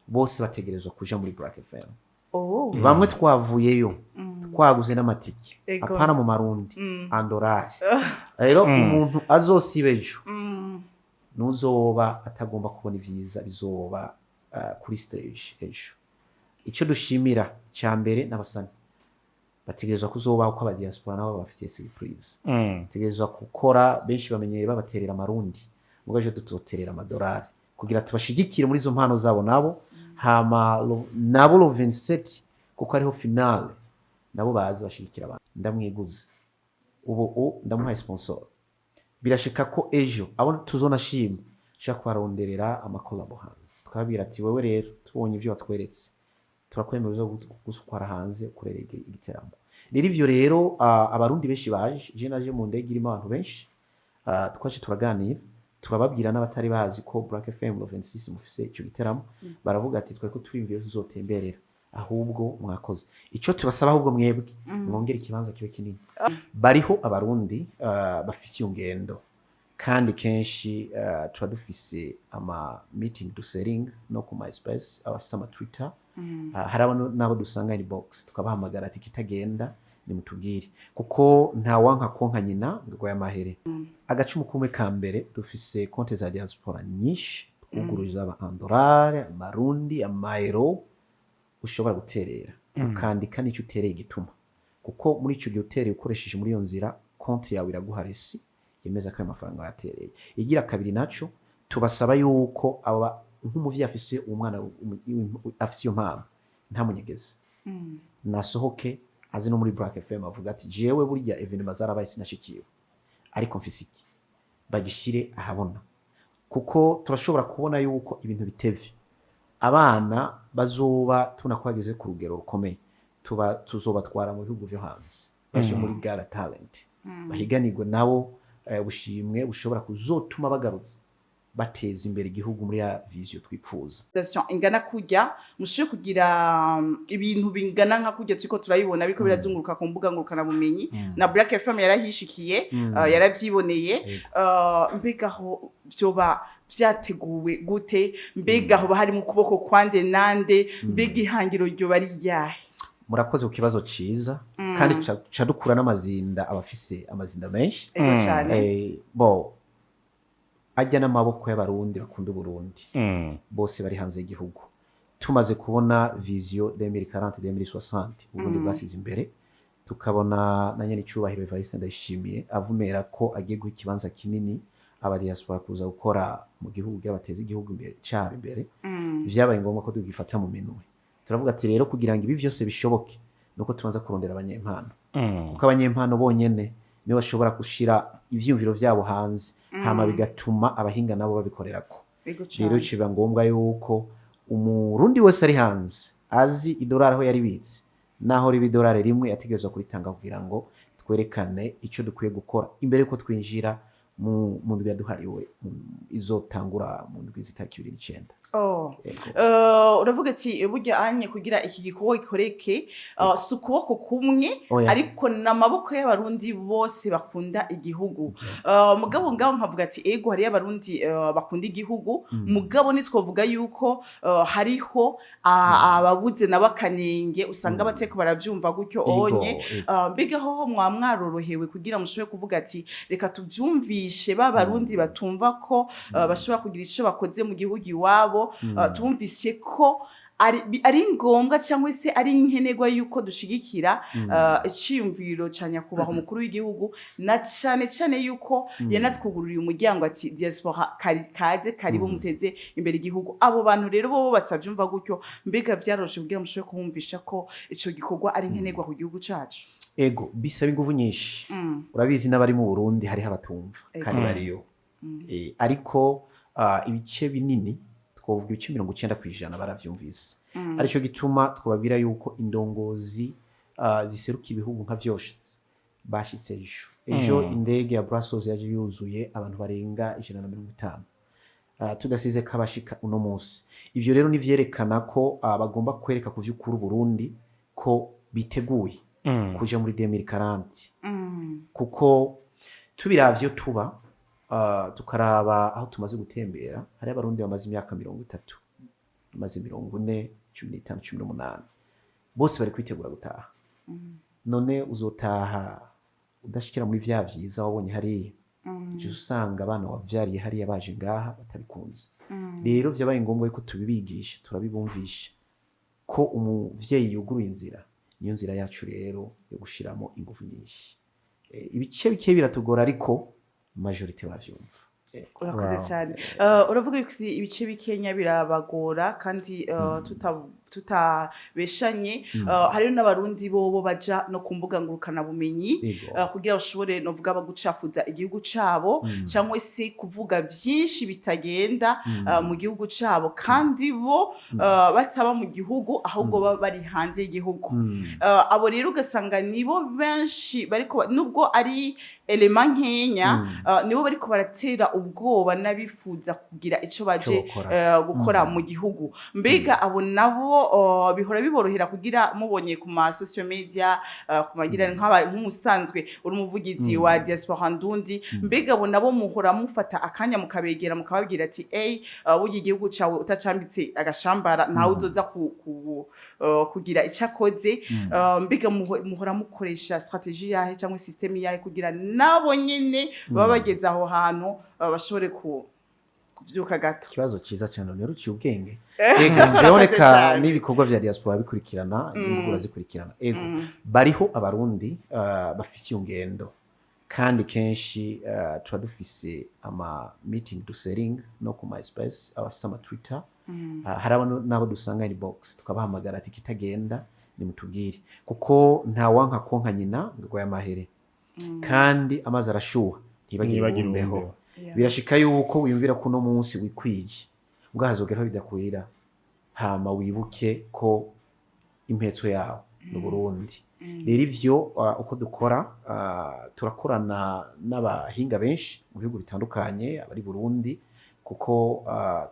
bose bategerezwa kuja muri Black FM. bamwe twavuyeyo twaguze n'amatike apana mu marundi andorari rero umuntu azosibejo nuzoba atagomba kubona ivyiza bizoba kuri stage ejo. Ico dushimira cyambere n'abasani bategerezwa kuzobaho ko aba diaspora nabo bafitiye surprise. Bategerezwa gukora benshi bamenyereye babaterera amarundi mugo ejo dutoterera amadolari kugira tubashigikire muri zo mpano zabo nabo hama nabo lo 27 kuko ariho finale nabo bazi bashigikira abantu. Ndamwiguze ubu ndamuhaye sponsor birashika ko ejo abo tuzonashima shaka kwaronderera amakolabo hanze tukabira ati wewe rero tubonye ivyo watweretse turakwemereza gusukara hanze kurerega igiteramo. Rero ivyo rero abarundi benshi baje je naje mu ndege irimo abantu benshi twaje turaganira turababwira n'abatari bazi ko Black FM 26 mufise icyo giteramo baravuga ati twari ko turimviye tuzotemberera ahubwo mwakoze ico tubasaba ahubwo mwebwe mwongera ikibanza kibe kinini. Bariho abarundi bafise ngendo kandi kenshi tuba dufise ama meeting dusetting no ku MySpace abafise ama Twitter harabano nabo dusanga inbox tukabahamagara ati kitagenda ni mutubwire kuko nta wanka konka nyina ngo yamahere. Agacumu kumwe ka mbere dufise konte za diaspora nyinshi twugururiza aba andorare marundi amaero ushobora guterera ukandika n'icyo utereye igituma kuko muri ico gihe utereye ukoresheje muri iyo nzira konte yawe iraguha resi yemeza ko amafaranga yatereye. Igira kabiri naco tubasaba yuko aba nk'umuvyi afise umwana afise iyo mpano nta munyegeze nasohoke azi no muri Black FM avuga ati jewe burya evenement zarabaye sinashikiwe ariko mfise iki bagishire ahabona kuko turashobora kubona yuko ibintu bitevye abana bazoba tunakwageze ku rugero rukomeye tuzobatwara mu bihugu byo hanze baje muri Gala Talent bahiganirwe nabo bushimwe bushobora kuzotuma bagarutse bateza imbere igihugu muri ya vision twipfuza. Ingana kujya mushiye kugira ibintu bingana nka kujya twiko turayibona biko birazunguruka ku mbuga ngurukana bumenyi na Black FM yarahishikiye yaravyiboneye mbega ho byoba vyateguwe gute mbega ho bahari mu kuboko kwande nande mbega ihangiro ryo bari yahe. Murakoze ku kibazo ciza kandi cadukura n'amazinda abafise amazinda menshi bo ajya n'amaboko y'abarundi bakunda Burundi bose bari hanze y'igihugu. Tumaze kubona vision 2040-2060 Burundi bwasize imbere tukabona na nyene icubahiro Evariste Ndayishimiye avumera ko agiye guha ikibanza kinini aba diaspora kuza gukora mu gihugu y'abateza igihugu imbere cyari imbere vyabaye ngombwa ko tugifata mu minwe. Turavuga ati rero kugira ngo ibi vyose bishoboke nuko tubanza kurondera abanyempano kuko abanyempano bonyene niwe bashobora gushira ivyumviro vyabo hanze hama bigatuma abahinga nabo babikorerako. Rero ciba ngombwa yuko umurundi wese ari hanze azi idolari aho yari bitse naho ribi dolari rimwe yategerezwa kuritanga kugira ngo twerekane ico dukwiye gukora imbere ko twinjira mu ndwi yaduhariwe izotangura mu ndwi zitaki 29. Uravuga ati burya anye kugira iki gikorwa gikoreke si ukuboko kumwe ariko n'amaboko y'abarundi bose bakunda igihugu. Mugabo ngaho nkavuga ati ego hari y'abarundi bakunda igihugu mugabo nitwovuga yuko hariho ababuze nabakanenge usanga bateko baravyumva gutyo onye mbega ho mwamwarorohewe kugira mushobe kuvuga ati reka tuvyumvishe babarundi batumva ko bashobora kugira ico bakoze mu gihugu iwabo tumvise ko ari ngombwa cyangwa se ari nkenerwa yuko dushigikira iciyumviro cyanya kubaho umukuru w'igihugu na cyane cyane yuko yanatwugururiye umuryango ati diaspora kaze karibu muteze imbere igihugu. Abo bantu rero bo batavyumva gutyo mbega byaroshe kugira mushobe kumvisha ko ico gikorwa ari nkenerwa ku gihugu cacu. Ego bisaba ingufu nyinshi urabizi n'abari mu Burundi hari habatumva kandi bariyo ariko ibice binini twovuga ibice 90% baravyumvise arico gituma twababwira yuko indongozi ziseruka ibihugu nka vyose bashitse ejo indege ya Brussels yaje yuzuye abantu barenga 150 tudasize kabashika uno munsi. Ivyo rero nivyerekana ko bagomba kwereka ku vy'ukuri Burundi ko biteguye kuja muri 2040 kuko tubiravyo tuba tukaraba aho tumaze gutembera hari abarundi bamaze imyaka 30 maze 40 15 18 bose bari kwitegura gutaha none uzotaha udashikira muri vya vyiza wabonye hariya uje usanga abana wavyariye hariya baje ngaha batabikunze rero vyabaye ngombwa yuko tubibigisha turabibumvisha ko umuvyeyi yuguruye inzira niyo nzira yacu rero yo gushiramo ingufu nyinshi ibice bike biratugora ariko majority bavyumva urakoze cyane uravuga yuko ibice bikenya birabagora kandi tutabeshanye hari n'abarundi bobo baja no kumbuga ngurukana bumenyi kugira bashobore no vuga bagucafuza igihugu cabo cyangwa se kuvuga byinshi bitagenda mu gihugu cabo kandi bo bataba mu gihugu ahubwo baba bari hanze y'igihugu abo rero ugasanga nibo benshi bariko nubwo ari elema nkenya nibo bariko baratera ubwoba nabifuza kugira ico baje gukora mu gihugu mbega abo nabo bihora biborohera kugira mubonye ku ma social media kumagira nk'umusanzwe uri umuvugizi wa diaspora ndundi mbega abo nabo muhora mufata akanya mukabegera mukababwira ati burya igihugu cawe utacambitse agashambara ntawe uzoza kugira icakoze mbega muhora mukoresha strategie yahe cyangwa system yahe kugira nabo nyene baba bageze aho hantu bashobore kubyuka gato ikibazo ciza cyane uruciye ubwenge ndaboneka n'ibikorwa vya diaspora bikurikirana imvugura zikurikirana bariho abarundi bafise ingendo kandi kenshi tuba dufise ama meeting dusering no ku MySpace abafise ama Twitter hari nabo dusanga inbox tukabahamagara ati kitagenda nimutubwire kuko nta wanka konka nyina ngo yamahere kandi amazi arashuha ntibagira umbeho birashika yuko wiyumvira ko no munsi wikwije ubwahazogeraho bidakwira hama wibuke ko impetso yawe mu Burundi rero ivyo uko dukora turakorana n'abahinga benshi mu bihugu bitandukanye abari Burundi kuko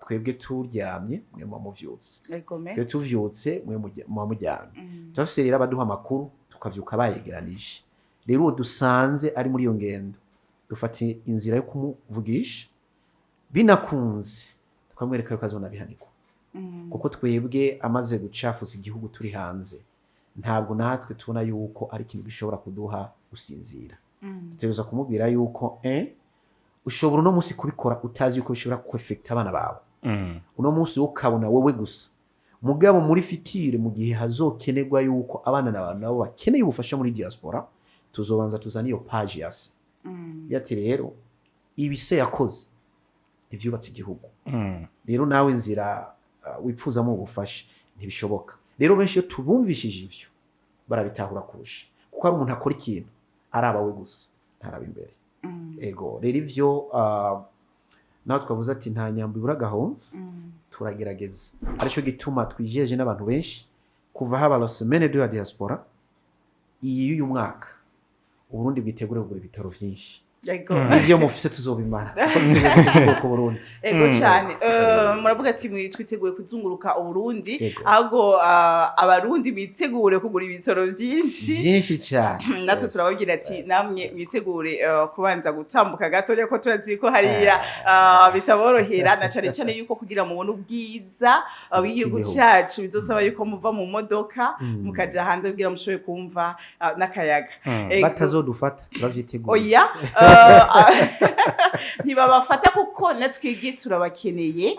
twebwe turyamye mwe muvyutse twe tuvyutse mwe mujyamye tufise rero abaduha makuru tukavyuka bayegeranije rero dusanze ari muri iyo ngendo dufata inzira yo kumuvugisha binakunze tukamwereka yuko azonabihanirwa kuko twebwe amaze gucafuza igihugu turi hanze ntabwo natwe tubona yuko ari ikintu gishobora kuduha gusinzira tutegereza kumubwira yuko ushobora uno munsi kubikora utazi yuko bishobora kueffecta abana bawe uno munsi ukabona wowe gusa mugabo muri fitire mu gihe hazokenerwa yuko abana n'abantu nabo bakeneye ubufasha muri diaspora tuzobanza tuzana iyo page yase yati rero ibise yakoze ivyubatse igihugu rero nawe inzira wipfuzamo ubufasha ntibishoboka rero benshi yo tubumvishije ivyo barabitahura kurusha kuko ari umuntu akora ikintu araba we gusa ntaraba imbere ego rero ivyo naho twavuze ati nta nyambo ibura gahonze turagerageza arico gituma twijeje n'abantu benshi kuva haba la semaine de la diaspora uyu mwaka Uburundi bwitegure kugura ibitaro vyinshi nivyo mufise tuzobimara ku Burundi ego cyane muravuga ati twiteguye kuzunguruka Uburundi ahubwo abarundi bitegure kugura ibitaro byinshi cyane natwe turababwira ati namwe bitegure kubanza gutambuka gato reko turazi ko hariya bitaborohera na cyane cyane yuko kugira mubone ubwiza bw'igihugu cyacu bizosaba yuko muva mu modoka mukaja hanze kugira mushobore kumva n'akayaga batazodufata turavyiteguye oya ntibabafata kuko natwebwe turabakeneye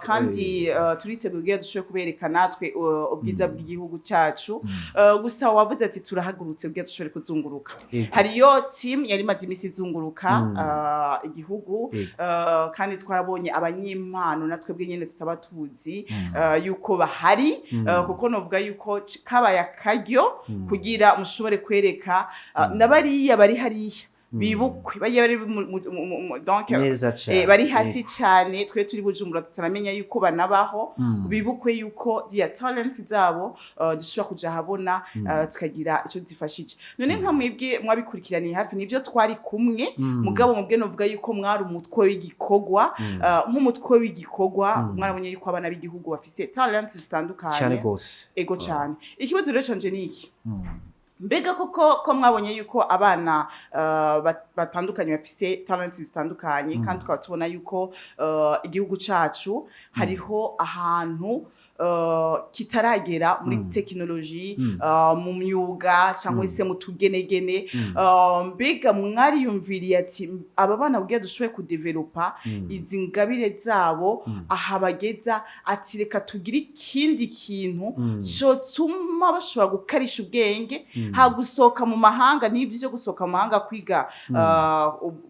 kandi turiteguye kugira dushobore kubereka natwe ubwiza bw'igihugu cyacu gusa wavuze ati turahagurutse kugira dushobore kuzunguruka hariyo team yari imaze iminsi izunguruka igihugu kandi twarabonye abanyempano natwebwe nyene tutaba tuzi yuko bahari kuko novuga yuko kabaye akaryo kugira mushobore kwereka n'abariya bari hariya bibukwe bari donc bari hasi cyane twe turi Bujumbura tutaramenya yuko banabaho bibukwe yuko dia talent zabo zishobora kuja habona tukagira ico zifashije none nka mwebwe mwabikurikiraniye hafi nivyo twari kumwe mugabo mubwe novuga yuko mwari umutwe w'igikogwa nk'umutwe w'igikogwa mwarabonye yuko abana b'igihugu bafise talent zitandukanye cyane gose ego cyane ikibazo rero canje niki mbega ko mwabonye yuko abana batandukanye bafise talents zitandukanye kandi tukaba tubona yuko igihugu cacu hariho ahantu kitaragera muri tekinoloji mu myuga cyangwa se mu tugenegene mbega mwariyumviriye ati aba bana bwiye dushoboye kudevelopa izi ngabire zabo aha bageza ati reka tugire ikindi kintu cyotuma bashobora gukarisha ubwenge hagusohoka mu mahanga n'ivyo gusohoka mu mahanga kwiga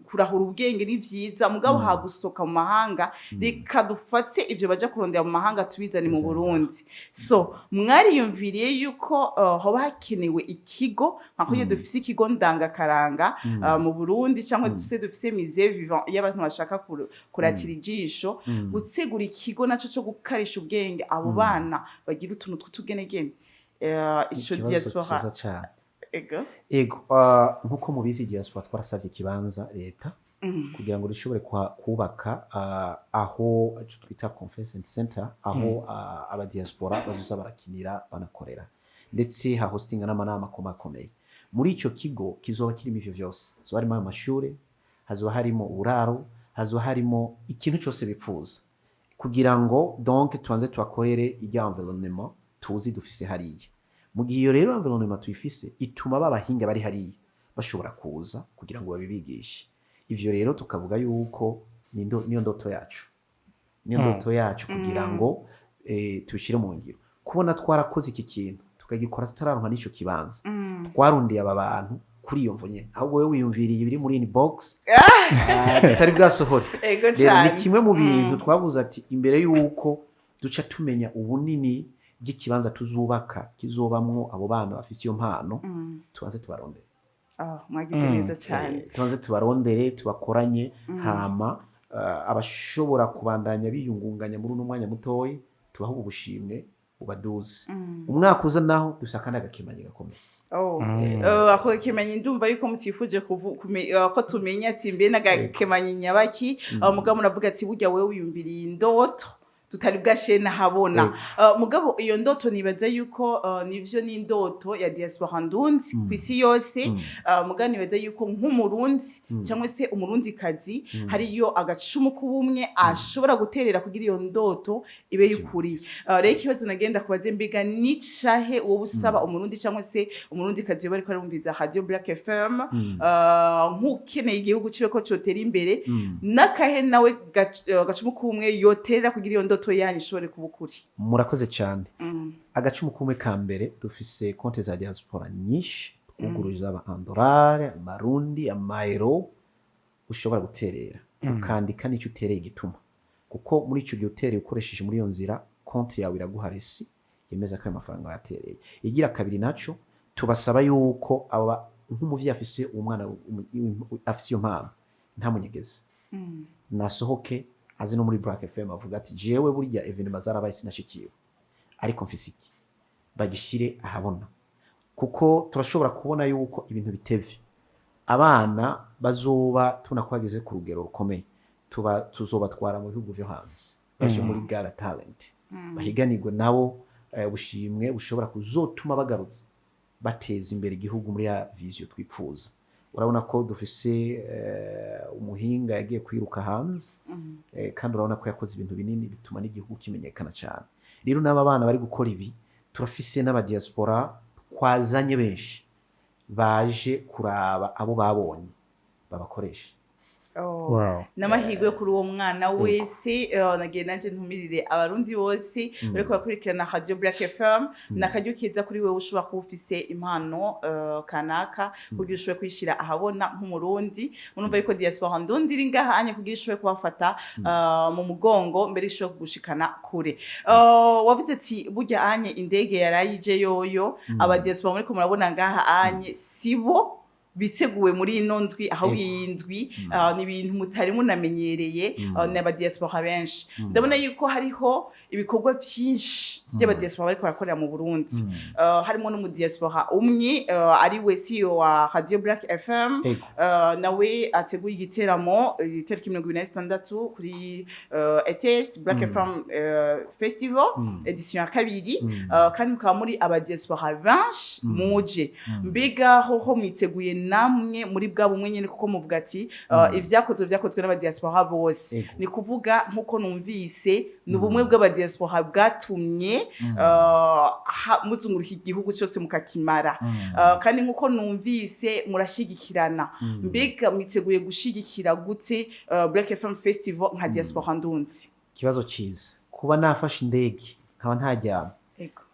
kurahura ubwenge ni vyiza mugabo hagusohoka mu mahanga reka dufate ivyo baja kurondera mu mahanga tubizane mu Burundi so mwariyumviriye yuko hoba hakenewe ikigo nkako iyo dufise ikigo ndangakaranga mu Burundi cyangwa dufise musée vivant y'abantu bashaka kuratira ijisho gutsegura ikigo naco cyo gukarisha ubwenge abo bana bagira utuntu tw'utugenegene ico diaspora ego nkuko mubizi diaspora twarasavye ikibanza leta kugira ngo dushobore kubaka aho twita conference center aho aba diaspora bazuza barakinira banakorera ndetse ha hostinga n'amanama akomeye muri ico kigo kizoba kirimo ivyo vyose hazoba harimo amashure hazoba harimo uburaro hazoba harimo ikintu cyose bipfuza kugira ngo donc tuanze twakorere ijya environnement tuzi dufise hariya mu gihe iyo rero environnement tuyifise ituma babahinga bari hariya bashobora kuza kugira ngo babibigishe ivyo rero tukavuga yuko niyo ndoto yacu kugira ngo tubishire mu ngiro kubona twarakoze iki kintu tukagikora tutararonka n'ico kibanza twarundiye aba bantu kuri iyo mvunye ahubwo wewe wiyumviriye biri muri inbox tutari bwasohore rero ni kimwe mu bintu twavuze ati imbere yuko duca tumenya ubunini bw'ikibanza tuzubaka kizobamwo abo bana bafise iyo mpano tubanze tubarondere mwagize neza cyane tubanze tubarondere tubakoranye hama abashobora kubandanya biyungunganya muri uno mwanya mutoyi tubaho ubushimwe ubaduze umwaka uza naho dusakana agakemanyi gakomeye ako kemanyi ndumva yuko mutifuje ko tumenya ati mbe n'agakemanyi nyabaki mugabo muravuga ati burya wewe wiyumviriye indoto tutari bwashe nahabona mugabo iyo ndoto nibaza yuko nivyo ni indoto ya diaspora ndundi kwisi yose mugabo nibaza yuko nk'umurundi cyangwa se umurundi kazi hariyo agacumu kubumwe ashobora guterera kugira iyo ndoto ibe yukuri rero ikibazo nagenda kubaze mbega nicahe uwo busaba umurundi cyangwa se umurundi kazi bari ko arumviza Radio Black FM nk'ukeneye igihugu ciwe ko cotera imbere nakahe nawe agacumu kubumwe yoterera kugira iyo ndoto yanyu ishobore kubukuri murakoze cyane agacumu kumwe ka mbere dufise konte za diaspora nyinshi twuguruje aba $1 amarundi amaero ushobora guterera ukandika n'icyo utereye igituma kuko muri ico gihe utereye ukoresheje muri iyo nzira konte yawe iraguha resi yemeza ko ayo mafaranga yatereye igira kabiri naco tubasaba yuko aba nk'umuvyi afise umwana afise iyo mpano nta munyegeze nasohoke azi no muri Black FM avuga ati jewe burya evenement zarabaye sinashikiwe ariko mfise iki bagishire ahabona kuko turashobora kubona yuko ibintu bitevye abana bazoba tuna kwageze ku rugero rukomeye tuzobatwara mu bihugu byo hanze baje muri Gala Talent bahiganirwe nabo ubushimwe bushobora kuzotuma bagarutse bateza imbere igihugu muri ya vision twipfuza urabona ko dufise umuhinga yagiye kwiruka hanze kandi urabona ko yakoze ibintu binini bituma n'igihugu kimenyekana cyane rero n'aba bana bari gukora ibi turafise n'aba diaspora kwazanye benshi baje kuraba abo babonye babakoresha n'amahirwe kuri uwo mwana wese nagiye nanje ntumirire abarundi bose bariko bakurikirana Radio Black FM nakaryo kiza kuri wewe ushobora kuba ufise impano kanaka kugira ushobore kwishira ahabona nk'umurundi urumva yuko diaspora ndundi iri ngahanye kugira ushobore kubafata mu mugongo mbere ishobora kugushikana kure wavuze ati burya anye indege yarayije yoyo aba diaspora muri ko murabona ngaha anye sibo biteguwe muri ino ndwi aho yindwi ni ibintu mutari munamenyereye n'aba diaspora benshi ndabona yuko hariho ibikorwa byinshi by'aba diaspora bariko barakorera mu Burundi harimo no mu diaspora umwe ari we CEO wa Radio Black FM nawe ateguye igiteramo itariki 26 kuri ETS Black FM Festival edition ya kabiri kandi mukaba muri aba diaspora benshi muje mbega ho mwiteguye namwe muri bwa bumwe nyene kuko muvuga ati ivyakozwe n'aba diaspora bose ni kuvuga nkuko numvise n'ubumwe bw'aba diaspora bwatumye muzunguruka igihugu cyose mukakimara kandi nkuko numvise murashigikirana mbega mwiteguye gushigikira gute Black FM Festival nka diaspora ndundi kibazo ciza kuba nafashe indege nkaba ntajyama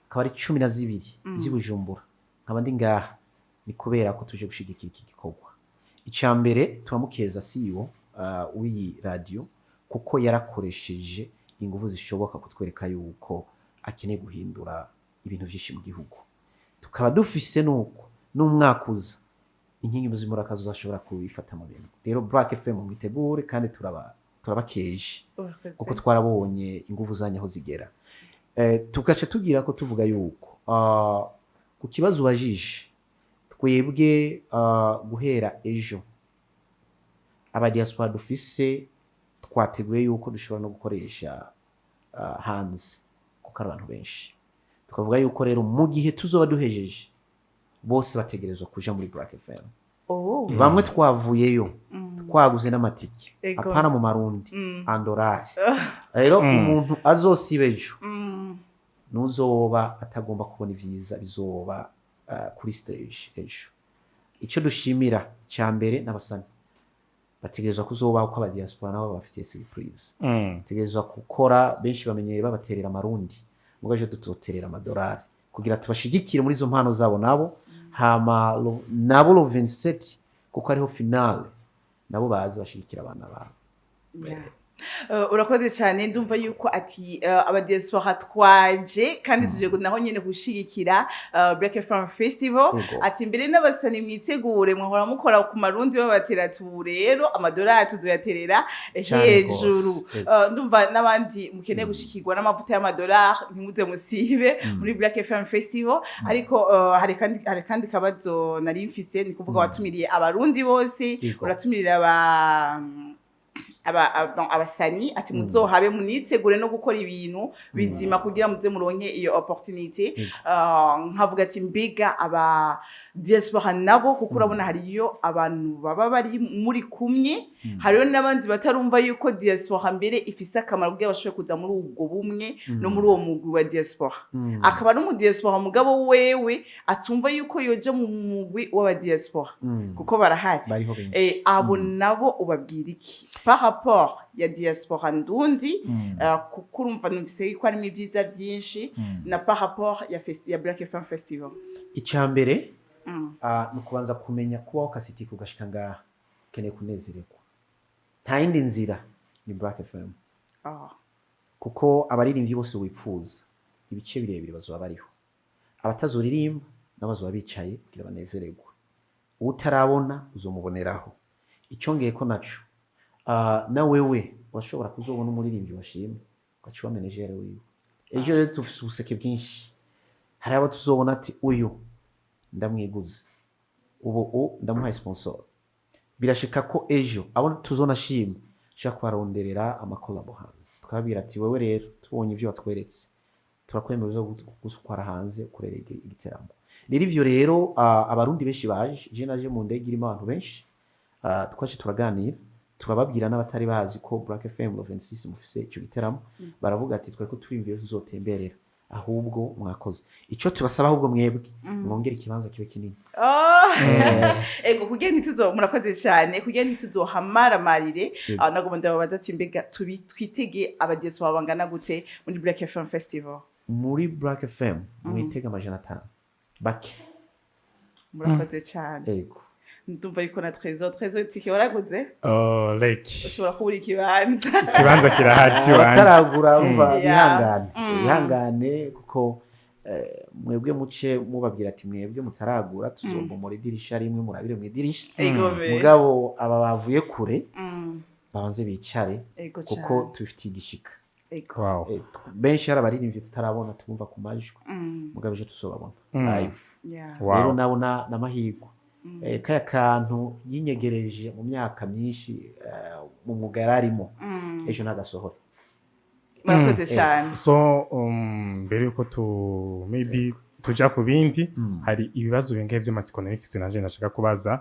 akaba ari 12 z'Ibujumbura nkaba ndi ngaha ni kubera ko tuje gushigikira iki gikorwa icambere turamukeza CEO w'iyi radio kuko yarakoresheje ingufu zishoboka kutwereka yuko akeneye guhindura ibintu byinshi mu gihugu tukaba dufise nuko n'umwakuza inkingi muzimurakazo zashobora kubifata mu bintu rero Black FM mwitegure kandi turabakeje kuko twarabonye ingufu zanyaho zigera tugace tugira ko tuvuga yuko ku kibazo ubajije twebwe guhera ejo aba diaspora dufise twateguye yuko dushobora no gukoresha hands kuko abantu benshi tukavuga yuko rero mu gihe tuzoba duhejeje bose bategerezwa kuja muri Black FM bamwe twavuyeyo twaguze n'amatike apana mu marundi andorari rero umuntu azosibejo nuzoba atagomba kubona ivyiza bizoba kuri stage ejo ico dushimira cyambere n'abasani bategerezwa kuzoba uko aba diaspora nabo bafitiye surprise bategerezwa gukora benshi bamenyeye babaterera amarundi mugaje tuzoterera amadolari kugira tubashigikire muri zo mpano zabo nabo hama nabo 27 kuko ariho finale nabo bazi bashigikira abana babo urakoze cyane ndumva yuko ati aba diaspora twaje kandi tuje naho nyene gushigikira Black FM Festival ati mbere n'abasani mwitegure mwahora mukora ku marundi babatera tu rero amadolari tuzoyaterera hejuru ndumva nabandi mukeneye gushikirwa n'amavuta y'amadolari ntimuze musibe muri Black FM Festival ariko hari kandi kabazo nari mfise ni kuvuga watumiriye abarundi bose uratumirira abasani ati muzohabe munitegure no gukora ibintu bizima kugira muze muronke iyo opportunity nkavuga ati mbega aba diaspora nabo kuko urabona hariyo abantu baba bari muri kumwe hariyo n'abandi batarumva yuko diaspora mbere ifise akamaro kugira bashobore kuza muri ubwo bumwe no muri uwo mugwi wa diaspora akaba no mu diaspora mugabo wewe atumva yuko yoje mu mugwi w'aba diaspora kuko barahari abo nabo ubabwira iki par rapport ya diaspora ndundi kuko urumva numvise yuko harimo ibyiza byinshi na par rapport ya Black FM Festival icambere nukubanza kumenya kubaho kasiti kugashika ngaha keneye kunezererwa nta yindi nzira ni Black FM kuko abaririmbyi bose wipfuza ibice birebire bazoba bariho abatazuririmba n'abazoba bicaye kugira banezererwe utarabona uzomuboneraho icyongeye ko naco na wewe washobora kuzobona umuririmbyi washimye ugaciwa manager wiwe ejo rero tufise ubuseke bwinshi hari abo tuzobona ati uyu ndamwiguze ubu ndamuhaye sponsor birashika ko ejo abo tuzonashima shaka kwaronderera amakolabo hanze tukabira ati wewe rero tubonye ivyo watweretse turakwemereza gusukara hanze kurera igiteramo n'ivyo rero abarundi benshi baje je naje mu ndege irimo abantu benshi twaje turaganira turababwira n'abatari bazi ko Black FM 26 mufise icyo giteramo baravuga ati twari ko twimviye tuzotemberera ahubwo mwakoze ico tubasaba ahubwo mwebwe mwongera ikibanza kibe kinini ego kugira murakoze cyane kugira ntituzohamaramarire nagomba ndababaza ati mbega twitege aba diaspora bangana gute muri Black FM Festival muri Black FM mwitega 500 bake murakoze cyane ego ndumva yuko na trésor tike waraguze like ushobora kubura ikibanza kirahati wanje taragura umva bihangane kuko mwebwe muce mubabwira ati mwebwe mutaragura tuzomba muri dirisha rimwe murabire mu dirisha mugabo aba bavuye kure babanze bicare kuko tufitiye igishika Ego. Wow. benshi hari abaririmbyi tutarabona tubumva ku majwi mugabo ejo tuzobabona live Yeah. Wow. rero nabo n'amahirwe kaya kantu yinyegereje mu myaka myinshi mu mwuga yari arimo ejo ntagasohora Murakoze cyane. So mbere yuko maybe tuja ku bindi hari ibibazo bingahe by'amatsiko narifise nanje ndashaka kubaza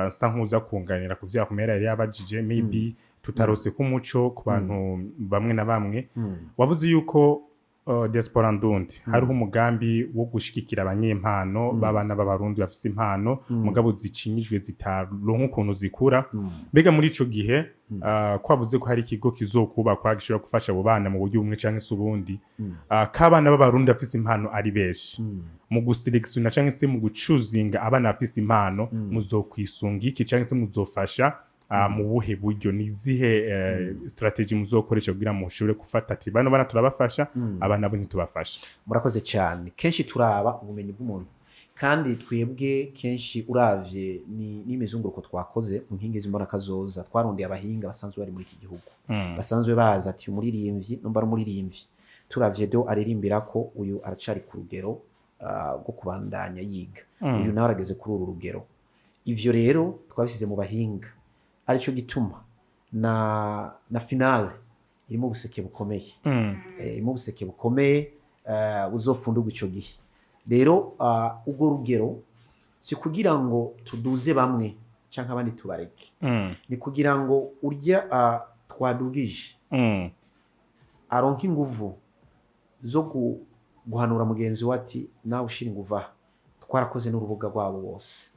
sa nkuza kunganira ku vyakumera yari yabajije maybe tutarose ku muco ku bantu bamwe na bamwe wavuze yuko Diaspora Ndundi hariho umugambi wo gushigikira abanyempano babana b'abarundi bafise impano mugabo zicinyijwe zitaronka ukuntu zikura mbega muri ico gihe kwavuze ko hari ikigo kizokubakwa gishobora gufasha abo bana mu buryo bumwe canke se ubundi k'abana b'abarundi bafise impano ari benshi mu guselekisiona canke se mu gucuzinga abana bafise impano muzokwisunga iki canke se muzofasha mu buhe buryo nizihe strategy muzokoresha kugira mu shure gufata ati bano bana turabafasha abana bo ntitubafasha murakoze cyane kenshi turaba ubumenyi bw'umuntu kandi twebwe kenshi uravye n'imizunguruko twakoze mu nkingi z'imbona kazoza twarondeye abahinga basanzwe bari muri iki gihugu basanzwe baza ati umuririmbyi numba ari umuririmbyi turavye do aririmbira ko uyu aracari ku rugero rwo kubandanya yiga uyu nawe arageze kuri uru rugero ivyo rero twabisize mu bahinga arico gituma na finale irimo ubuseke bukomeye irimo ubuseke bukomeye uzofundurwa ico gihe rero ubwo rugero si kugira ngo tuduze bamwe canke abandi tubareke ni kugira ngo urya twadugije aronka inguvu zo guhanura mugenzi we ati nawe ushira inguvu aha twarakoze n'urubuga rwabo bose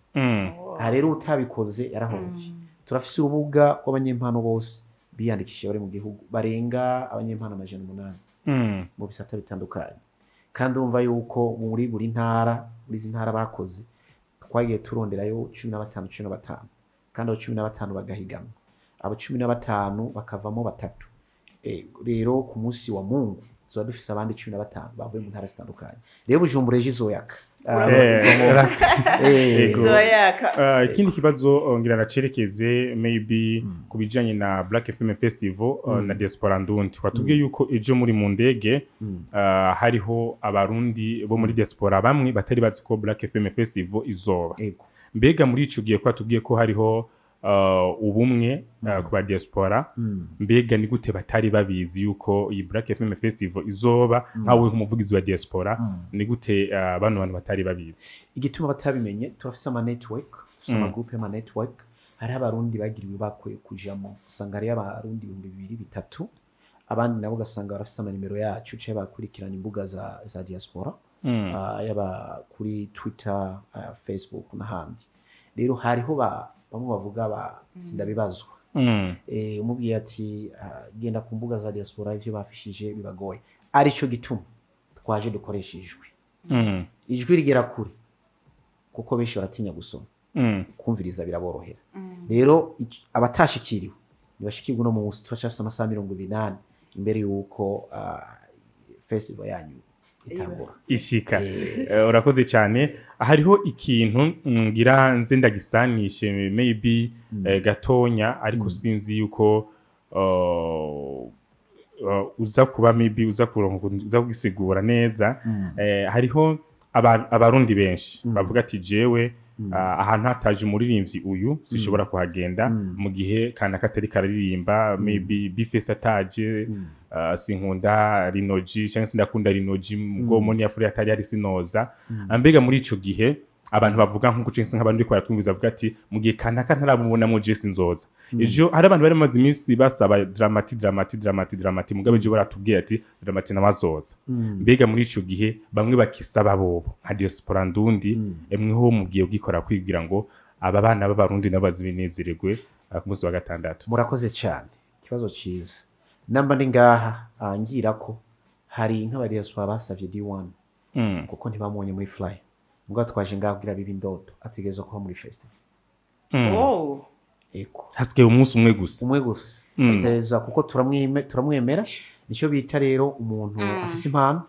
aha rero utabikoze yarahomvye turafise urubuga rw'abanyempano bose biyandikishije bari mu gihugu barenga abanyempano 800 mu bisata bitandukanye kandi urumva yuko muri buri ntara muri izi ntara bakoze twagiye turonderayo 15 kandi abo 15 bagahiganwa abo 15 bakavamo batatu rero ku munsi wa Mungu tuba dufise abandi 15 bavuye mu ntara zitandukanye rero Bujumbura ejo izoyaka ikindi kibazo ngira nacerekeze maybe kubijanye na Black FM Festival na Diaspora Ndundi watubwiye yuko ejo muri mu ndege hariho abarundi bo muri diaspora bamwe batari bazi ko Black FM Festival izoba mbega muri ico gihe kwatubwiye ko hariho ubumwe ku ba diaspora mbega ni gute batari babizi yuko iyi Black FM Festival izoba nkawe nk'umuvugizi wa diaspora ni gute bano bantu batari babizi igituma batabimenye turafise ama network ama group y'ama network hari abarundi bagiriwe bakwiye kujamo usanga ari abarundi 2000-3 abandi nabo gasanga barafise ama nimero yacu cyo bakurikirana imbuga za diaspora yaba kuri Twitter Facebook n'ahandi rero hariho bamwe bavuga sindabibazwa umubwiye ati genda ku mbuga za diaspora ivyo bafishije bibagoye arico gituma twaje dukoresha ijwi rigera kure kuko benshi baratinya gusoma kumviriza biraborohera rero abatashikiriwe nibashikirwe no munsi turashafise amasaha 28 imbere yuko festival yanyu itangura ishika urakoze cyane hariho ikintu ngira nze ndagisanishe maybe gatonya ariko sinzi yuko uza kuba maybe uza kugisigura neza hariho abarundi benshi bavuga ati jewe ahantu hataje umuririmbyi uyu sishobora kuhagenda mu gihe kana katari kararirimba maybe bifese ataje sinkunda rinoji cyangwa sindakunda rinoji ngo moni afuri atari ari sinoza ambega muri ico gihe abantu bavuga nko gucense nk'abandi ko yatumviza avuga ati mu gihe kana ntarabubona mu Jesse nzoza ejo hari abantu bari maze iminsi basaba dramati mugabe je baratubwiye ati dramati nabazoza mbega muri ico gihe bamwe bakisaba bobo nka Diaspora Ndundi emweho mugiye ugikora kwigira ngo aba bana b'abarundi nabazi binezererwe ku munsi wa gatandatu murakoze cyane kibazo ciza namba ndi ngaha ngira ko hari nk'aba Diaspora basavye D1 kuko ntibamubonye muri fly ngo twaje ngaho biba indoto ategerezwa kuba muri festival eko hasigaye umunsi umwe gusa ategerezwa kuko turamwemera nicyo bita rero umuntu afise impano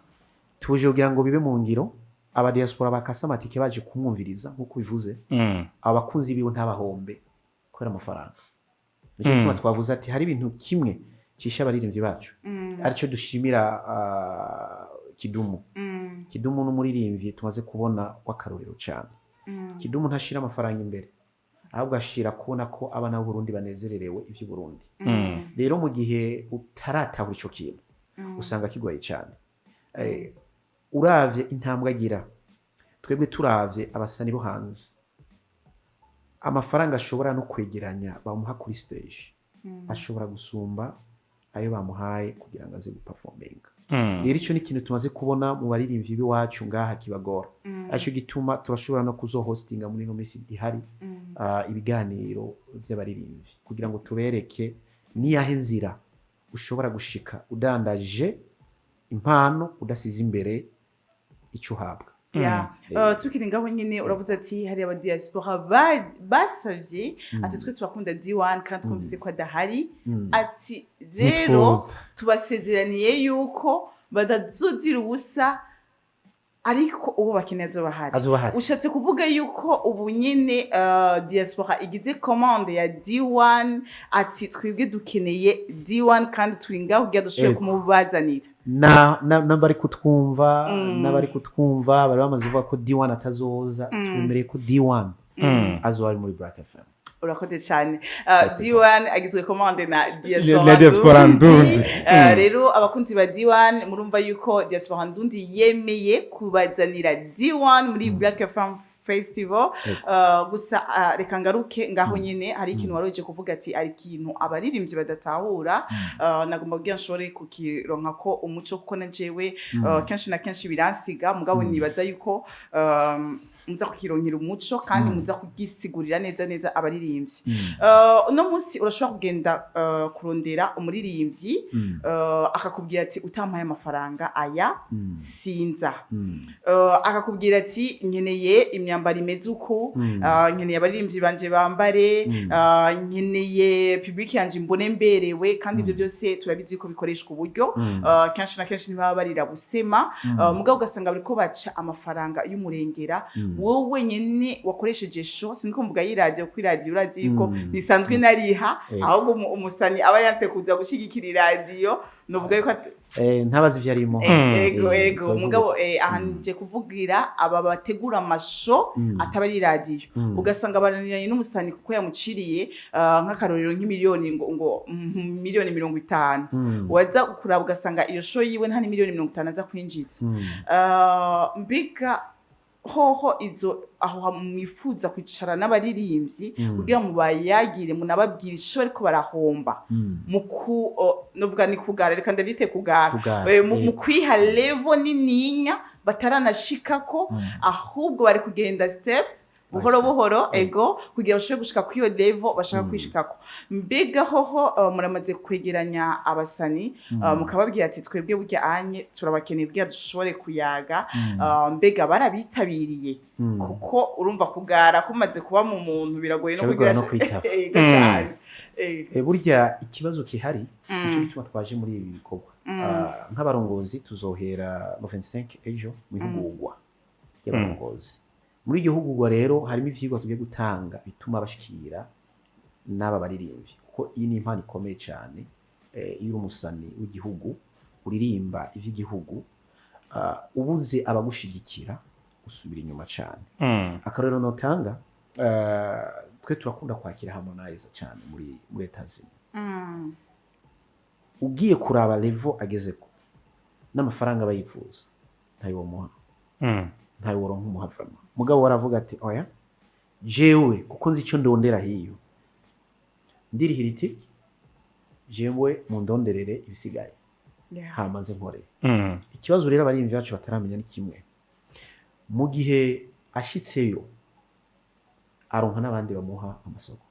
tuje kugira ngo bibe mu ngiro aba Diaspora bakasa amatike baje kumwumviriza nkuko bivuze abakunzi biwe ntabahombe kubera amafaranga nicyo tuma twavuze ati hari ibintu kimwe cisha abaririmbyi bacu arico dushimira Kidumu. Kidumu n'umuririmbyi tumaze kubona w'akarorero cyane. Kidumu ntashira amafaranga imbere, ahubwo ashira kubona ko abana b'u Burundi banezererewe ivy'u Burundi. Rero mu gihe utaratahura ico kintu usanga kigoye cyane. Uravye intambwe agira, twebwe turavye abasani bo hanze, amafaranga ashobora no kwegeranya bamuha kuri stage ashobora gusumba ayo bamuhaye kugira ngo aze guperforminga. Rero ico ni ikintu tumaze kubona mu baririmbyi b'iwacu ngaha kibagora. Aco gituma turashobora no kuzohostinga muri no misi ihari ibiganiro vy'abaririmbyi kugira ngo tubereke niyahe nzira ushobora gushika udandaje impano udasize imbere ico uhabwa. Tukiri ngaho nyine uravuze ati hari aba diaspora basavye ati twe turakunda D1 kandi twumvise ko adahari, ati rero tubasezeraniye yuko badazodira ubusa ariko ubu bakeneye azoba ushatse kuvuga yuko ubu nyine diaspora igize commande ya D1 ati twebwe dukeneye D1 kandi turi ngaho kugira dushobore kumubazanira n'abari kutwumva bari bamaze kuvuga ko D1 atazoza, twemereye ko D1 azoba ari muri Black FM. Urakoze cyane. D1 agizwe commande na Diaspora Ndundi. Rero abakunzi ba D1 murumva yuko Diaspora Ndundi yemeye kubazanira D1 muri Black FM Festival. Gusa reka ngaruke ngaho nyine hari ikintu waroje kuvuga ati ari ikintu abaririmbyi badatahura. Nagomba kugira nshobore kukironka ko umuco kuko na jewe kenshi na kenshi biransiga mugabo nibaza yuko muza kukironkera umuco kandi muza kugisigurira neza abaririmbyi. Uno munsi urashobora kugenda kurondera umuririmbyi akakubwira ati utampaye amafaranga aya sinza, akakubwira ati nkeneye imyambaro imeze uku, nkeneye abaririmbyi banje bambare, nkeneye public yanje mbone mberewe, kandi ibyo byose turabizi ko bikoreshwa uburyo kenshi na kenshi ntibaba barira busema, mugabo ugasanga bariko baca amafaranga y'umurengera. Wowe nyene wakoresheje show siniko mvuga y'iradio kuri radio urazi yuko nisanzwe nariha, ahubwo umusani aba yanse kuza gushigikira iradio novuga yuko ntabazi ivyo arimo. Ego mugabo ahanje kuvugira aba bategura amasho atabari radio, ugasanga baraniranye n'umusani kuko yamuciriye nk'akarorero nk'imiliyoni ngo miliyoni 50, waza kuraba ugasanga iyo show yiwe nta ni miliyoni 50 aza kwinjiza. Mbega hoho izo aho mwifuza kwicara n'abaririmbyi kugira mu bayagire munababwira ico ariko barahomba muku novuga ni kugara, reka ndabyite kugara mu kwiha level nininya bataranashikako, ahubwo bari kugenda step buhoro ego kugira bashobore gushika kuri iyo level bashaka kwishikako. Mbega hoho muramaze kwegeranya abasani mukababwira ati twebwe burya anye turabakeneye bwa dushobore kuyaga, mbega barabitabiriye kuko urumva kugara kumaze kuba mu muntu biragoye no kugira burya ikibazo kihari cyo gituma twaje muri ibi bikorwa. Nk'abarongozi tuzohera mu 25 ejo mu hugurwa y'abarongozi. Muri iryo hugurwa rero harimo ivyigwa tugiye gutanga bituma bashikira n'aba baririmbyi, kuko iyi ni impano ikomeye cyane. Iyo umusani w'igihugu uririmba ivy'igihugu ubuze abagushigikira usubira inyuma cyane. Akarero notanga twe turakunda kwakira Harmonize cyane muri Etazini. Ugiye kuraba level agezeko n'amafaranga bayifuza ntayo muha, ntayo woronka umuhavama. Mugabo waravuga ati oya jewe kuko nzi ico ndondera hiyo ndirihira iti jewe mu ndonderere ibisigaye hamaze nkore. Ikibazo rero abarimvyi bacu bataramenya ni kimwe, mu gihe ashitseyo aronka n'abandi bamuha amasoko.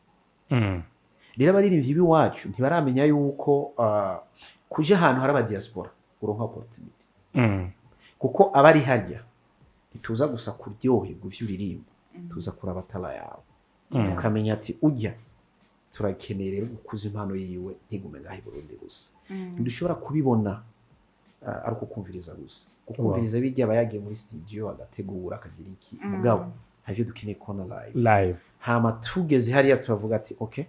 Rero abarimvyi biwacu ntibaramenya yuko kuje ahantu hari aba diaspora uronka opportunity, kuko abari harya tuza gusa kuryoherwa vy'uririmba, tuza kuraba tala yawe ukamenya ati ujya turakeneye rero gukuza impano yiwe ntigume ngaho i Burundi gusa. Ndushobora kubibona ari kumviriza gusa, kukumviriza bijya bayagiye muri studio agategura akagira iki, mugabo havyo dukeneye kona live. Hama tugeze hariya turavuga ati okay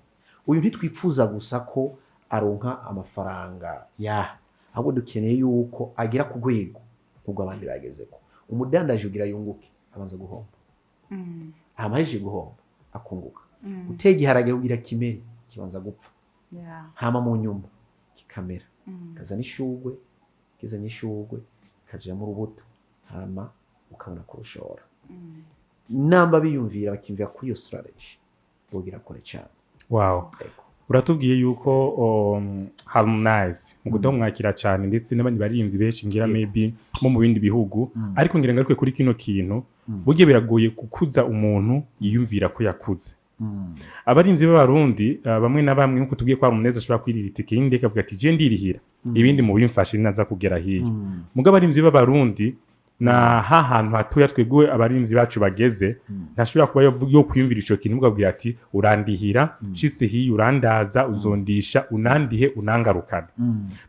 uyu ntitwifuza gusa ko aronka amafaranga ahubwo dukeneye yuko agira ku rwego nk'ubwo abandi bagezeko. Umudandaje ugira yunguke abanza guhomba, amahejeje guhomba akunguka. Utega igiharage ugira kimere kibanza gupfa, hama mu nyuma kikamera, kazana ishugwe, kizanye ishugwe kajamo urubuto, hama ukabona kurushora. Namba biyumvira bakimvira kuri iyo strategy bogira kore cyane. Wow. Uratubwiye yuko Harmonize mu kudomwakira cyane ndetse n'abandi baririmbyi benshi ngira maybe mu bindi bihugu, ariko ngira ngaruke kuri kino kintu burya biragoye kukuza umuntu yiyumvira ko yakuze. Abarimvyi b'abarundi bamwe na bamwe nkuko tubwiye ko Harmonize ashobora kwirira itike y'indege avuga ati je ndirihira ibindi mu bimfashe naza kugera hiye. Mugabo abarimvyi b'abarundi na hantu hatoya twebwe abarimvyi bacu bageze ntashobora kuba yo kwiyumvira ico kintu mugabwira ati urandihira shitse hiye urandaza uzondisha unandihe unangarukana.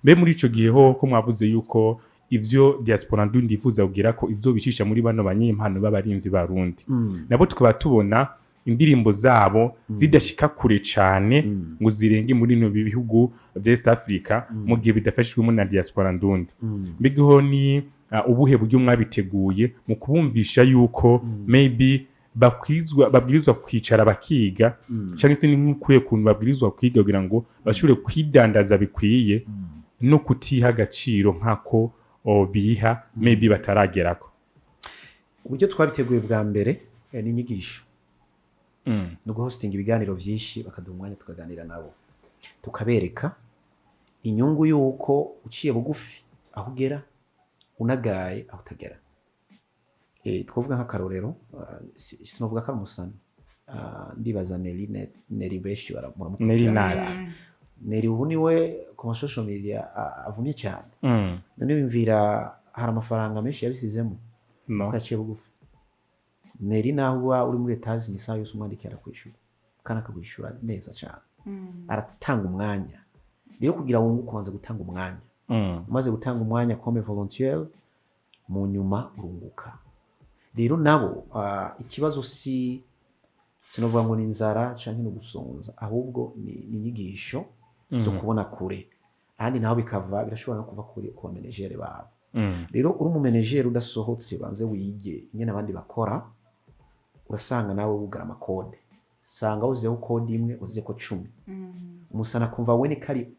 Mbe muri ico gihe ho ko mwavuze yuko ivyo diaspora ndundi ifuza kugira ko ivyo bicisha muri bano banyimpano b'abarimvyi barundi nabo tukaba tubona indirimbo zabo zidashika kure cyane ngo zirenge muri no bihugu bya East Africa mu gihe bidafashijwe na diaspora ndundi. Mbigiho ni ubuhe buryo mwabiteguye mu kubumvisha yuko maybe babwirizwa kwicara bakiga cyangwa se n'inkuye kuntu babwirizwa kwiga kugira ngo bashobore kwidandaza bikwiye no kutiha agaciro nkako biha maybe bataragerako. Uburyo twabiteguye bwa mbere ni inyigisho, no guhostinga ibiganiro byinshi bakaduha umwanya tukaganira nabo tukabereka inyungu yuko uciye bugufi aho ugera unagaye aho utagera. Twavuga nk'akarorero, sinovuga ko Musani, ndibaza Neri beshi baramukurikirana. Neri ubu niwe ku social media avumye cyane, none bimvira hari amafaranga menshi yabisizemo ko yaciye bugufi. Neri naho uri muri etazi ni sayo umwandiki arakwishura kana akakwishura neza cyane, aratanga umwanya. Rero kugira ngo kubanza gutanga umwanya, umaze gutanga umwanya comme volontaire mu nyuma urunguka. Rero nabo ikibazo sinovuga ngo ni inzara canke no gusonza, ahubwo ni inyigisho zo kubona kure, ahandi naho bikava birashobora no kuva kuri ku manager babo. Rero uri mu manager udasohotse banze wige nyene abandi bakora, urasanga nawe wugara amakode, sanga uzeho kode imwe uzize ko 10. Umusana kumva we ni kari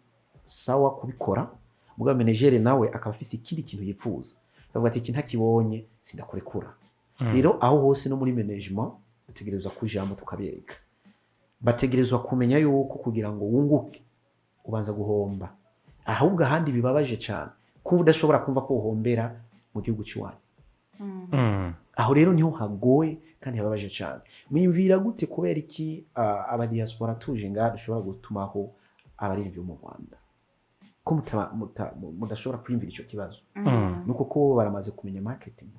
sawa kubikora, mugabo manager nawe akaba afise ikindi kintu yipfuza, akavuga ati iki ntakibonye sindakurekura. Rero aho hose no muri management dutegerezwa kujamo tukabereka, bategerezwa kumenya yuko kugira ngo wunguke ubanza guhomba, ahubwo ahandi bibabaje cyane kumva udashobora kumva ko uhombera mu gihugu cy'iwanyu. Aho rero niho hagoye kandi hababaje cyane. Mwimvira gute kubera iki aba diaspora tuje nga dushobora gutumaho abarimvyi mu Rwanda ko mudashobora kwimvira ico kibazo? Nuko ko baramaze kumenya marketing.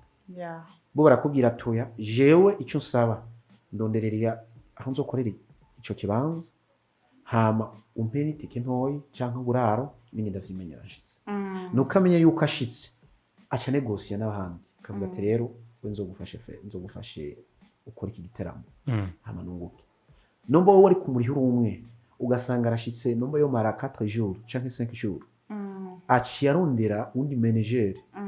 Bo barakubwira toya jewe ico nsaba ndonderera aho nzokorera ico kibanza, hama umpeni tike ntoyi canke buraro ibindi ndavyimenyera nshitse. Nukamenya yuko ashitse aca negosia n'abandi kavuga ati rero we nzogufashe ukora iki giteramo hama nunguke. Nomba wowe ari kumuriho umwe ugasanga arashitse nomba yo mara 4 jours canke 5 jours, aci yarondera undi manager